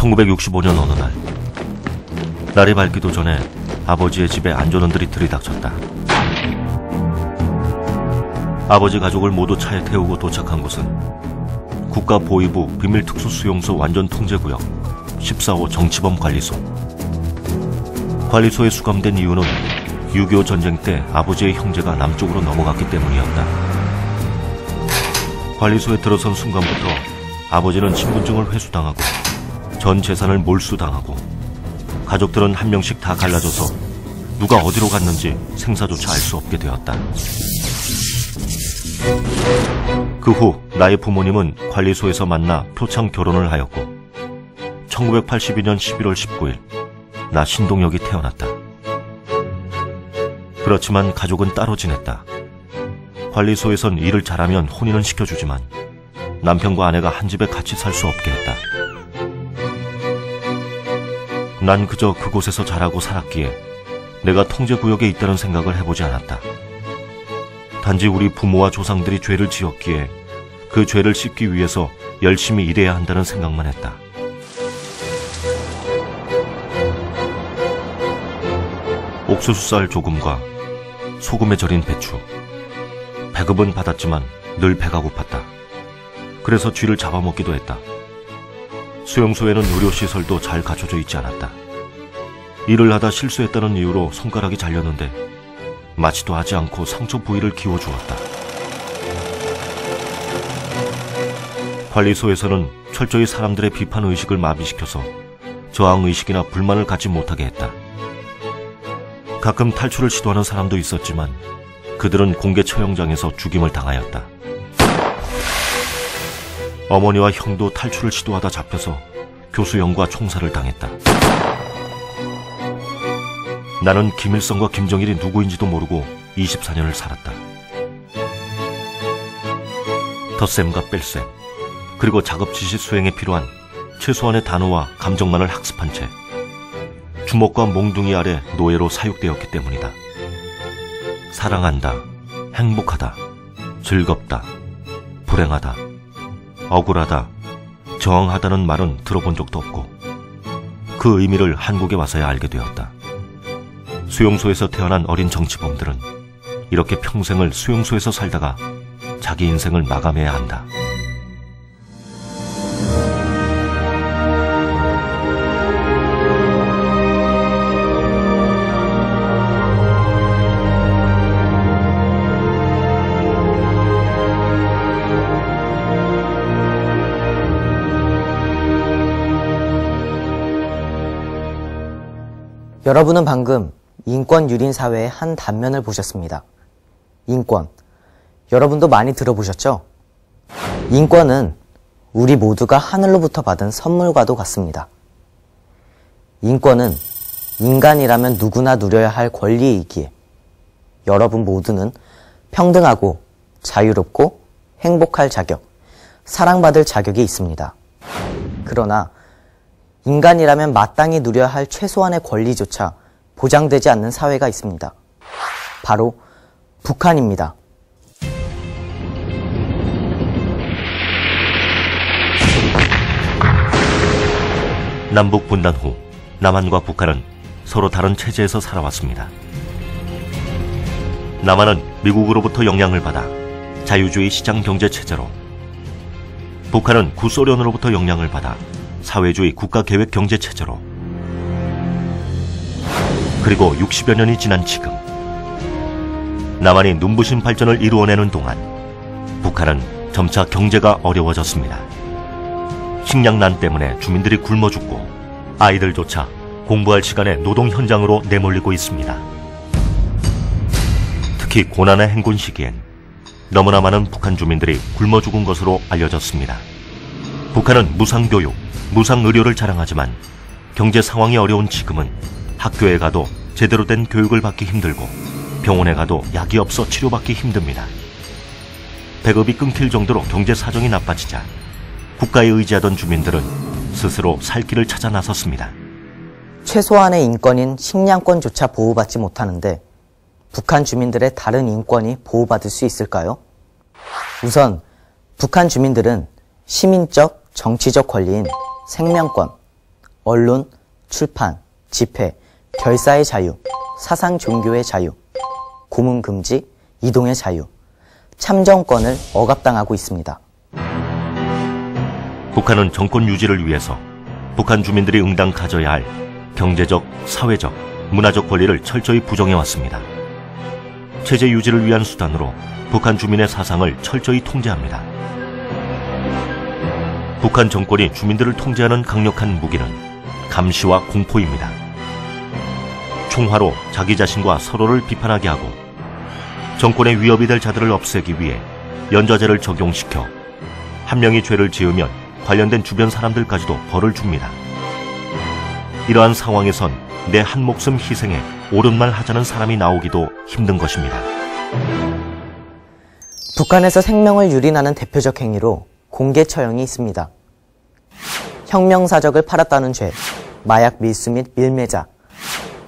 1965년 어느 날, 날이 밝기도 전에 아버지의 집에 안전원들이 들이닥쳤다. 아버지 가족을 모두 차에 태우고 도착한 곳은 국가보위부 비밀특수수용소 완전통제구역 14호 정치범 관리소. 관리소에 수감된 이유는 6.25 전쟁 때 아버지의 형제가 남쪽으로 넘어갔기 때문이었다. 관리소에 들어선 순간부터 아버지는 신분증을 회수당하고 전 재산을 몰수당하고 가족들은 한 명씩 다 갈라져서 누가 어디로 갔는지 생사조차 알 수 없게 되었다. 그 후 나의 부모님은 관리소에서 만나 표창 결혼을 하였고 1982년 11월 19일 나 신동혁이 태어났다. 그렇지만 가족은 따로 지냈다. 관리소에선 일을 잘하면 혼인은 시켜주지만 남편과 아내가 한 집에 같이 살 수 없게 했다. 난 그저 그곳에서 자라고 살았기에 내가 통제구역에 있다는 생각을 해보지 않았다. 단지 우리 부모와 조상들이 죄를 지었기에 그 죄를 씻기 위해서 열심히 일해야 한다는 생각만 했다. 옥수수쌀 조금과 소금에 절인 배추. 배급은 받았지만 늘 배가 고팠다. 그래서 쥐를 잡아먹기도 했다. 수용소에는 의료시설도 잘 갖춰져 있지 않았다. 일을 하다 실수했다는 이유로 손가락이 잘렸는데 마취도 하지 않고 상처 부위를 기워주었다. 관리소에서는 철저히 사람들의 비판의식을 마비시켜서 저항의식이나 불만을 갖지 못하게 했다. 가끔 탈출을 시도하는 사람도 있었지만 그들은 공개 처형장에서 죽임을 당하였다. 어머니와 형도 탈출을 시도하다 잡혀서 교수형과 총살을 당했다. 나는 김일성과 김정일이 누구인지도 모르고 24년을 살았다. 덧셈과 뺄셈, 그리고 작업 지시 수행에 필요한 최소한의 단어와 감정만을 학습한 채 주먹과 몽둥이 아래 노예로 사육되었기 때문이다. 사랑한다, 행복하다, 즐겁다, 불행하다, 억울하다, 저항하다는 말은 들어본 적도 없고 그 의미를 한국에 와서야 알게 되었다. 수용소에서 태어난 어린 정치범들은 이렇게 평생을 수용소에서 살다가 자기 인생을 마감해야 한다. 여러분은 방금 인권 유린 사회의 한 단면을 보셨습니다. 인권. 여러분도 많이 들어보셨죠? 인권은 우리 모두가 하늘로부터 받은 선물과도 같습니다. 인권은 인간이라면 누구나 누려야 할 권리이기에 여러분 모두는 평등하고 자유롭고 행복할 자격, 사랑받을 자격이 있습니다. 그러나 인간이라면 마땅히 누려야 할 최소한의 권리조차 보장되지 않는 사회가 있습니다. 바로 북한입니다. 남북 분단 후 남한과 북한은 서로 다른 체제에서 살아왔습니다. 남한은 미국으로부터 영향을 받아 자유주의 시장 경제 체제로, 북한은 구소련으로부터 영향을 받아 사회주의 국가계획 경제 체제로, 그리고 60여 년이 지난 지금 남한이 눈부신 발전을 이루어내는 동안 북한은 점차 경제가 어려워졌습니다. 식량난 때문에 주민들이 굶어 죽고 아이들조차 공부할 시간에 노동 현장으로 내몰리고 있습니다. 특히 고난의 행군 시기엔 너무나 많은 북한 주민들이 굶어 죽은 것으로 알려졌습니다. 북한은 무상교육, 무상의료를 자랑하지만 경제 상황이 어려운 지금은 학교에 가도 제대로 된 교육을 받기 힘들고 병원에 가도 약이 없어 치료받기 힘듭니다. 배급이 끊길 정도로 경제 사정이 나빠지자 국가에 의지하던 주민들은 스스로 살 길을 찾아 나섰습니다. 최소한의 인권인 식량권조차 보호받지 못하는데 북한 주민들의 다른 인권이 보호받을 수 있을까요? 우선 북한 주민들은 시민적, 정치적 권리인 생명권, 언론, 출판, 집회, 결사의 자유, 사상 종교의 자유, 고문 금지, 이동의 자유, 참정권을 억압당하고 있습니다. 북한은 정권 유지를 위해서 북한 주민들이 응당 가져야 할 경제적, 사회적, 문화적 권리를 철저히 부정해왔습니다. 체제 유지를 위한 수단으로 북한 주민의 사상을 철저히 통제합니다. 북한 정권이 주민들을 통제하는 강력한 무기는 감시와 공포입니다. 총화로 자기 자신과 서로를 비판하게 하고 정권의 위협이 될 자들을 없애기 위해 연좌제를 적용시켜 한 명이 죄를 지으면 관련된 주변 사람들까지도 벌을 줍니다. 이러한 상황에선 내 한 목숨 희생에 옳은 말 하자는 사람이 나오기도 힘든 것입니다. 북한에서 생명을 유린하는 대표적 행위로 공개 처형이 있습니다. 혁명사적을 팔았다는 죄, 마약 밀수 및 밀매자,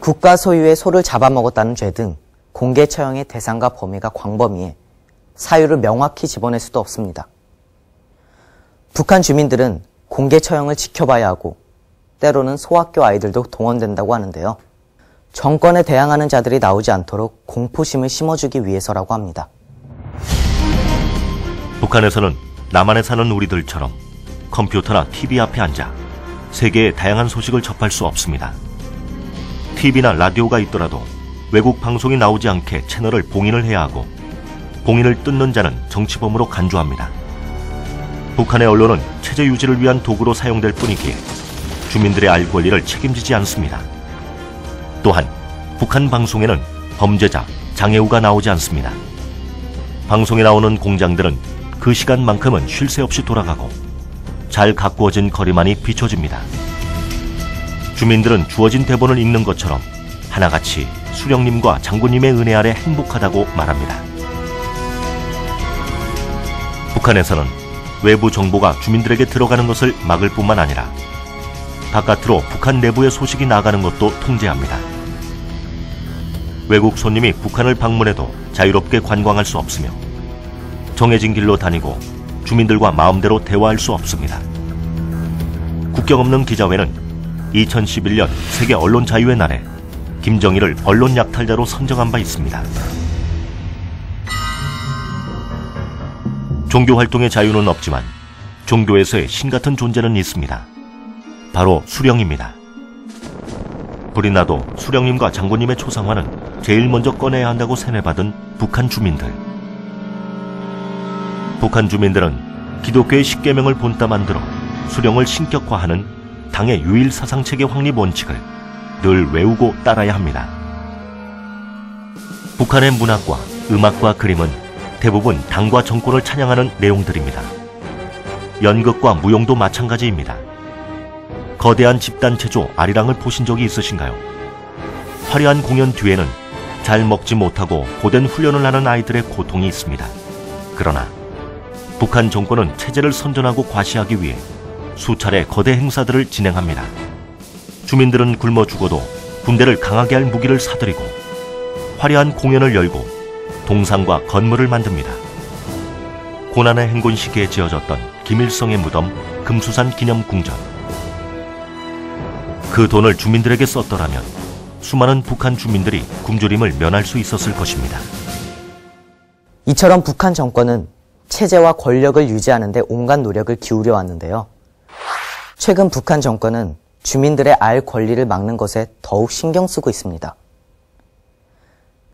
국가 소유의 소를 잡아먹었다는 죄 등 공개 처형의 대상과 범위가 광범위해 사유를 명확히 집어낼 수도 없습니다. 북한 주민들은 공개 처형을 지켜봐야 하고 때로는 소학교 아이들도 동원된다고 하는데요. 정권에 대항하는 자들이 나오지 않도록 공포심을 심어주기 위해서라고 합니다. 북한에서는 남한에 사는 우리들처럼 컴퓨터나 TV 앞에 앉아 세계의 다양한 소식을 접할 수 없습니다. TV나 라디오가 있더라도 외국 방송이 나오지 않게 채널을 봉인을 해야 하고 봉인을 뜯는 자는 정치범으로 간주합니다. 북한의 언론은 체제 유지를 위한 도구로 사용될 뿐이기에 주민들의 알 권리를 책임지지 않습니다. 또한 북한 방송에는 범죄자, 장애우가 나오지 않습니다. 방송에 나오는 공장들은 그 시간만큼은 쉴 새 없이 돌아가고 잘 가꾸어진 거리만이 비춰집니다. 주민들은 주어진 대본을 읽는 것처럼 하나같이 수령님과 장군님의 은혜 아래 행복하다고 말합니다. 북한에서는 외부 정보가 주민들에게 들어가는 것을 막을 뿐만 아니라 바깥으로 북한 내부의 소식이 나가는 것도 통제합니다. 외국 손님이 북한을 방문해도 자유롭게 관광할 수 없으며 정해진 길로 다니고 주민들과 마음대로 대화할 수 없습니다. 국경 없는 기자회는 2011년 세계 언론 자유의 날에 김정일을 언론 약탈자로 선정한 바 있습니다. 종교 활동의 자유는 없지만 종교에서의 신 같은 존재는 있습니다. 바로 수령입니다. 불이 나도 수령님과 장군님의 초상화는 제일 먼저 꺼내야 한다고 세뇌받은 북한 주민들. 북한 주민들은 기독교의 십계명을 본따 만들어 수령을 신격화하는 당의 유일 사상체계 확립 원칙을 늘 외우고 따라야 합니다. 북한의 문학과 음악과 그림은 대부분 당과 정권을 찬양하는 내용들입니다. 연극과 무용도 마찬가지입니다. 거대한 집단체조 아리랑을 보신 적이 있으신가요? 화려한 공연 뒤에는 잘 먹지 못하고 고된 훈련을 하는 아이들의 고통이 있습니다. 그러나 북한 정권은 체제를 선전하고 과시하기 위해 수차례 거대 행사들을 진행합니다. 주민들은 굶어 죽어도 군대를 강하게 할 무기를 사들이고 화려한 공연을 열고 동상과 건물을 만듭니다. 고난의 행군 시기에 지어졌던 김일성의 무덤 금수산 기념궁전. 그 돈을 주민들에게 썼더라면 수많은 북한 주민들이 굶주림을 면할 수 있었을 것입니다. 이처럼 북한 정권은 체제와 권력을 유지하는 데 온갖 노력을 기울여 왔는데요. 최근 북한 정권은 주민들의 알 권리를 막는 것에 더욱 신경 쓰고 있습니다.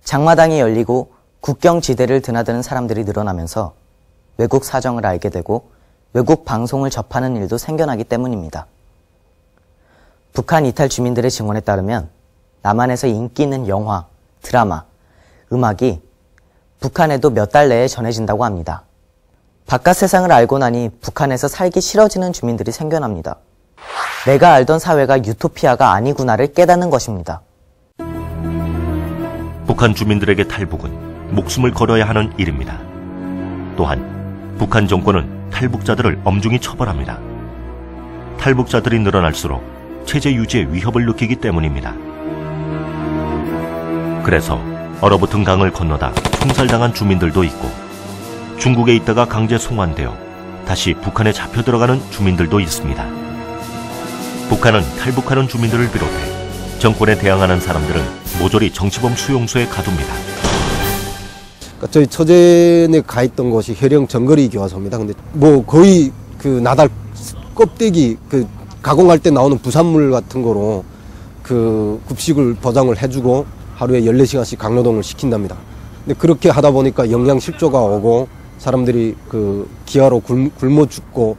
장마당이 열리고 국경지대를 드나드는 사람들이 늘어나면서 외국 사정을 알게 되고 외국 방송을 접하는 일도 생겨나기 때문입니다. 북한 이탈 주민들의 증언에 따르면 남한에서 인기 있는 영화, 드라마, 음악이 북한에도 몇 달 내에 전해진다고 합니다. 바깥 세상을 알고 나니 북한에서 살기 싫어지는 주민들이 생겨납니다. 내가 알던 사회가 유토피아가 아니구나를 깨닫는 것입니다. 북한 주민들에게 탈북은 목숨을 걸어야 하는 일입니다. 또한 북한 정권은 탈북자들을 엄중히 처벌합니다. 탈북자들이 늘어날수록 체제 유지에 위협을 느끼기 때문입니다. 그래서 얼어붙은 강을 건너다 총살당한 주민들도 있고 중국에 있다가 강제 송환되어 다시 북한에 잡혀 들어가는 주민들도 있습니다. 북한은 탈북하는 주민들을 비롯해 정권에 대항하는 사람들은 모조리 정치범 수용소에 가둡니다. 저희 처제에 가 있던 곳이 해령 정거리 교화소입니다. 근데 뭐 거의 그 나달 껍데기 그 가공할 때 나오는 부산물 같은 거로 그 급식을 보장을 해주고 하루에 14시간씩 강노동을 시킨답니다. 근데 그렇게 하다 보니까 영양 실조가 오고 사람들이 그 기아로 굶어 죽고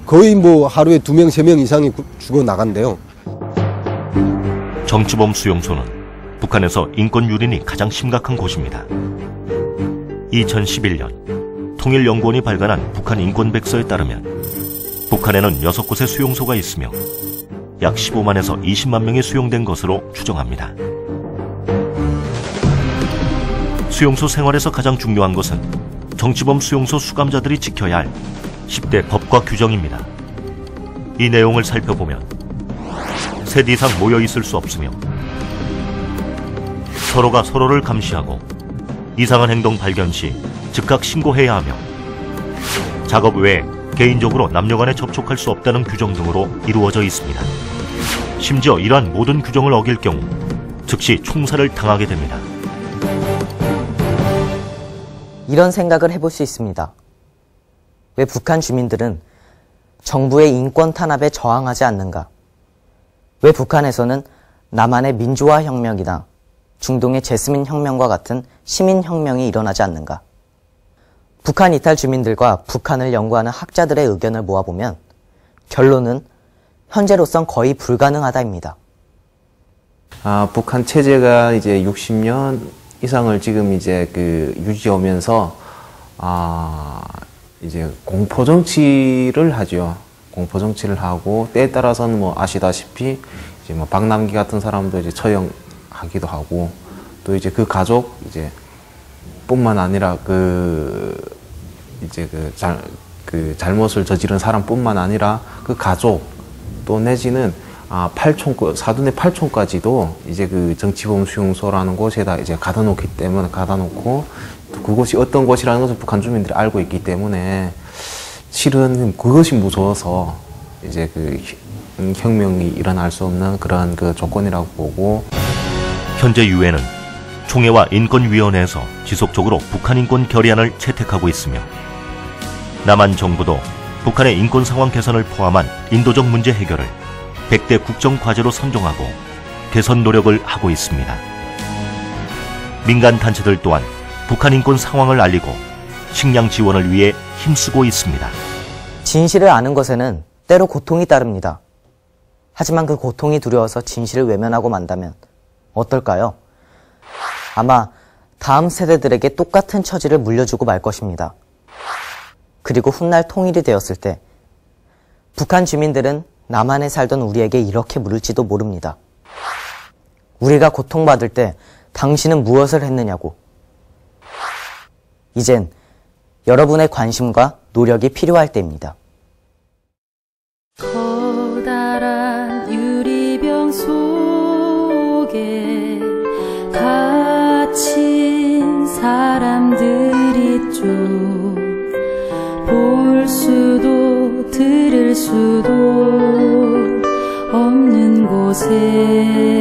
거의 뭐 하루에 2명, 3명 이상이 죽어 나간대요. 정치범 수용소는 북한에서 인권 유린이 가장 심각한 곳입니다. 2011년 통일연구원이 발간한 북한 인권백서에 따르면 북한에는 6곳의 수용소가 있으며 약 15만에서 20만 명이 수용된 것으로 추정합니다. 수용소 생활에서 가장 중요한 것은 정치범 수용소 수감자들이 지켜야 할 10대 법과 규정입니다. 이 내용을 살펴보면 셋 이상 모여 있을 수 없으며 서로가 서로를 감시하고 이상한 행동 발견 시 즉각 신고해야 하며 작업 외에 개인적으로 남녀 간에 접촉할 수 없다는 규정 등으로 이루어져 있습니다. 심지어 이러한 모든 규정을 어길 경우 즉시 총살을 당하게 됩니다. 이런 생각을 해볼 수 있습니다. 왜 북한 주민들은 정부의 인권 탄압에 저항하지 않는가? 왜 북한에서는 남한의 민주화 혁명이나 중동의 제스민 혁명과 같은 시민 혁명이 일어나지 않는가? 북한 이탈 주민들과 북한을 연구하는 학자들의 의견을 모아보면 결론은 현재로선 거의 불가능하다입니다. 북한 체제가 이제 60년 이상을 지금 이제 유지하면서 이제 공포 정치를 하죠. 공포 정치를 하고 때에 따라서는 뭐 아시다시피 이제 뭐 박남기 같은 사람도 이제 처형하기도 하고 또 이제 그 가족 이제 뿐만 아니라 잘못을 저지른 사람뿐만 아니라 그 가족 또 내지는 사돈의 8촌까지도 이제 그 정치범 수용소라는 곳에다 이제 가둬놓기 때문에 가둬놓고 또 그곳이 어떤 곳이라는 것을 북한 주민들이 알고 있기 때문에 실은 그것이 무서워서 이제 그 혁명이 일어날 수 없는 그런 그 조건이라고 보고 현재 유엔은 총회와 인권위원회에서 지속적으로 북한 인권 결의안을 채택하고 있으며 남한 정부도 북한의 인권 상황 개선을 포함한 인도적 문제 해결을 100대 국정과제로 선정하고 개선 노력을 하고 있습니다. 민간 단체들 또한 북한 인권 상황을 알리고 식량 지원을 위해 힘쓰고 있습니다. 진실을 아는 것에는 때로 고통이 따릅니다. 하지만 그 고통이 두려워서 진실을 외면하고 만다면 어떨까요? 아마 다음 세대들에게 똑같은 처지를 물려주고 말 것입니다. 그리고 훗날 통일이 되었을 때 북한 주민들은 남한에 살던 우리에게 이렇게 물을지도 모릅니다. 우리가 고통받을 때 당신은 무엇을 했느냐고. 이젠 여러분의 관심과 노력이 필요할 때입니다. 커다란 유리병 속에 갇힌 사람들 있죠. 볼 수도 들을 수도 없는 곳에